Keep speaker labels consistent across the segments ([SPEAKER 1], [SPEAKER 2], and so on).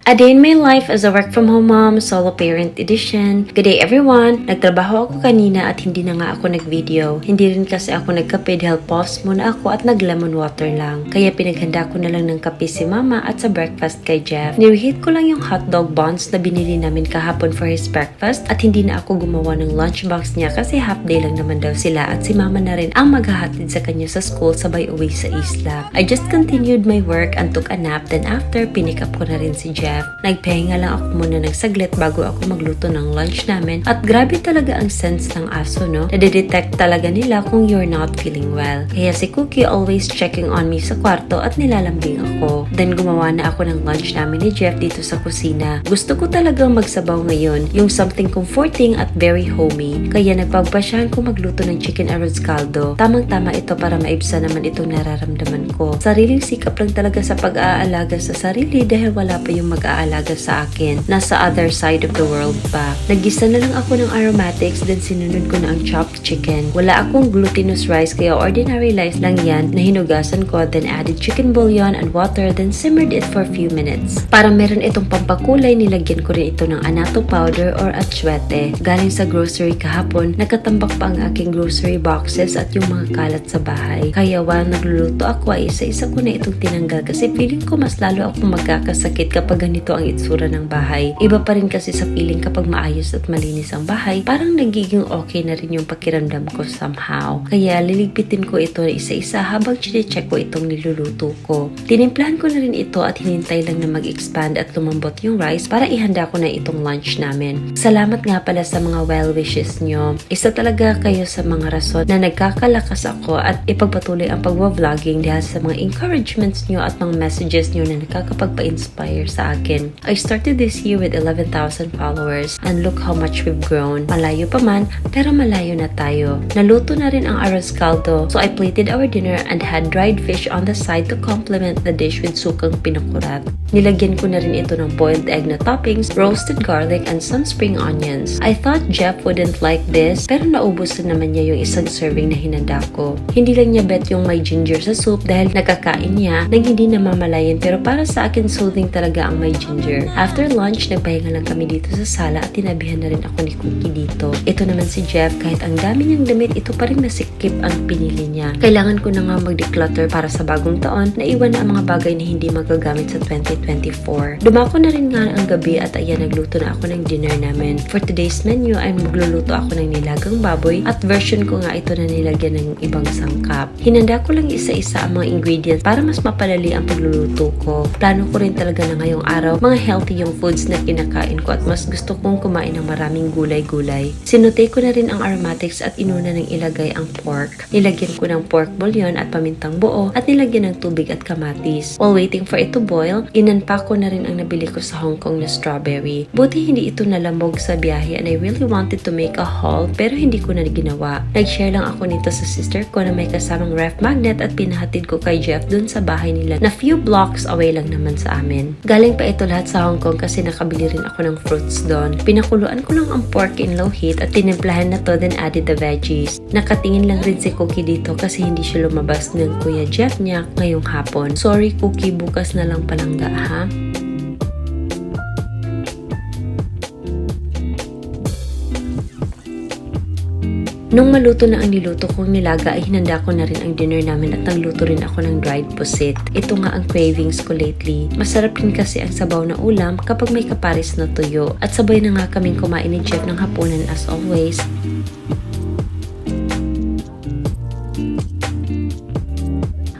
[SPEAKER 1] A Day in My Life as a Work From Home Mom, Solo Parent Edition. Good day everyone! Nagtrabaho ako kanina at hindi na nga ako nag-video. Hindi rin kasi ako nagkape dahil pause muna ako at nag-lemon water lang. Kaya pinaghanda ko na lang ng kape si Mama at sa breakfast kay Jeff. Nireheat ko lang yung hotdog buns na binili namin kahapon for his breakfast at hindi na ako gumawa ng lunchbox niya kasi half day lang naman daw sila at si Mama na rin ang maghahatid sa kanya sa school sabay uwi sa isla. I just continued my work and took a nap, then after pinick up ko na rin si Jeff. Nagpahinga lang ako muna ng saglit bago ako magluto ng lunch namin at grabe talaga ang sense ng aso, no? Nadidetect talaga nila kung you're not feeling well. Kaya si Cookie always checking on me sa kwarto at nilalambing ako. Then gumawa na ako ng lunch namin ni Jeff dito sa kusina. Gusto ko talagang magsabaw ngayon, yung something comforting at very homey. Kaya nagpagpasyahan ko magluto ng chicken arroz caldo. Tamang-tama ito para maibsa naman itong nararamdaman ko. Sariling sikap lang talaga sa pag-aalaga sa sarili dahil wala pa yung mag-aalaga sa akin. Nasa other side of the world pa. Nagisa na lang ako ng aromatics then sinunod ko na ang chopped chicken. Wala akong glutinous rice kaya ordinary rice lang yan na hinugasan ko then added chicken bouillon and water then simmered it for a few minutes. Para meron itong pampakulay nilagyan ko rin ito ng annatto powder or atsuete. Galing sa grocery kahapon, nakatambak pa ang aking grocery boxes at yung mga kalat sa bahay. Kaya while nagluluto ako ay isa-isa ko na itong tinanggal kasi feeling ko mas lalo akong magkakasakit kapag ganito ang itsura ng bahay. Iba pa rin kasi sa feeling kapag maayos at malinis ang bahay, parang nagiging okay na rin yung pakiramdam ko somehow. Kaya liligpitin ko ito na isa-isa habang chine-check ko itong niluluto ko. Tinimplahan ko na rin ito at hinintay lang na mag-expand at lumambot yung rice para ihanda ko na itong lunch namin. Salamat nga pala sa mga well wishes nyo. Isa talaga kayo sa mga rason na nagkakalakas ako at ipagpatuloy ang pagwa-vlogging dahil sa mga encouragements nyo at mga messages nyo na nakakapagpa-inspire sa akin. I started this year with 11,000 followers and look how much we've grown. Malayo pa man, pero malayo na tayo. Naluto na rin ang arroz caldo, so I plated our dinner and had dried fish on the side to complement the dish with sukang pinukurat. Nilagyan ko na rin ito ng boiled egg na toppings, roasted garlic, and some spring onions. I thought Jeff wouldn't like this, pero naubos na naman niya yung isang serving na hinanda ko. Hindi lang niya bet yung may ginger sa soup dahil nakakain niya nang hindi namamalayan pero para sa akin soothing talaga ang may ginger. After lunch, nagpahinga lang kami dito sa sala at tinabihan na rin ako ni Cookie dito. Ito naman si Jeff, kahit ang dami niyang damit, ito pa rin masikip ang pinili niya. Kailangan ko na nga mag-declutter para sa bagong taon na iwan na ang mga bagay na hindi magagamit sa 2024. Dumako na rin nga ang gabi at ayan, nagluto na ako ng dinner namin. For today's menu ay magluluto ako ng nilagang baboy at version ko nga ito na nilagyan ng ibang sangkap. Hinanda ko lang isa-isa ang mga ingredients para mas mapadali ang pagluluto ko. Plano ko rin talaga na ngayong araw mga healthy yung foods na kinakain ko at mas gusto kong kumain ng maraming gulay-gulay. Sinute ko na rin ang aromatics at inuna ng ilagay ang pork. Nilagyan ko ng pork bouillon at pamintang buo at nilagyan ng tubig at kamatis. While waiting for it to boil, inunpack ko na rin ang nabili ko sa Hong Kong na strawberry. Buti hindi ito nalambog sa biyahe and I really wanted to make a haul pero hindi ko na ginawa. Nag-share lang ako nito sa sister ko na may kasamang ref magnet at pinahatid ko kay Jeff dun sa bahay nila na few blocks away lang naman sa amin. Galing pa ito lahat sa Hong Kong kasi nakabili rin ako ng fruits doon. Pinakuluan ko lang ang pork in low heat at tinimplahan na to then added the veggies. Nakatingin lang rin si Cookie dito kasi hindi siya lumabas ng Kuya Jeff niya ngayong hapon. Sorry Cookie, bukas na lang palangga ha? Nung maluto na ang niluto kong nilaga ay hinanda ko na rin ang dinner namin at nagluto rin ako ng dried pusit. Ito nga ang cravings ko lately. Masarap rin kasi ang sabaw na ulam kapag may kaparis na tuyo. At sabay na nga kaming kumain ni Jeff ng hapunan as always.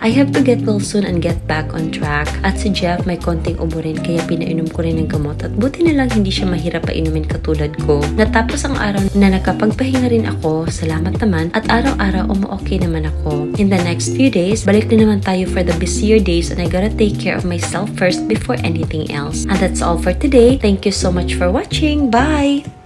[SPEAKER 1] I have to get well soon and get back on track. At si Jeff may konting ubo rin kaya pinainom ko rin ng gamot at buti na lang hindi siya mahirap painumin katulad ko. Natapos ang araw na nakapagpahinga rin ako, salamat naman, at araw-araw umu-okay naman ako. In the next few days, balik na naman tayo for the busier days and I gotta take care of myself first before anything else. And that's all for today. Thank you so much for watching. Bye!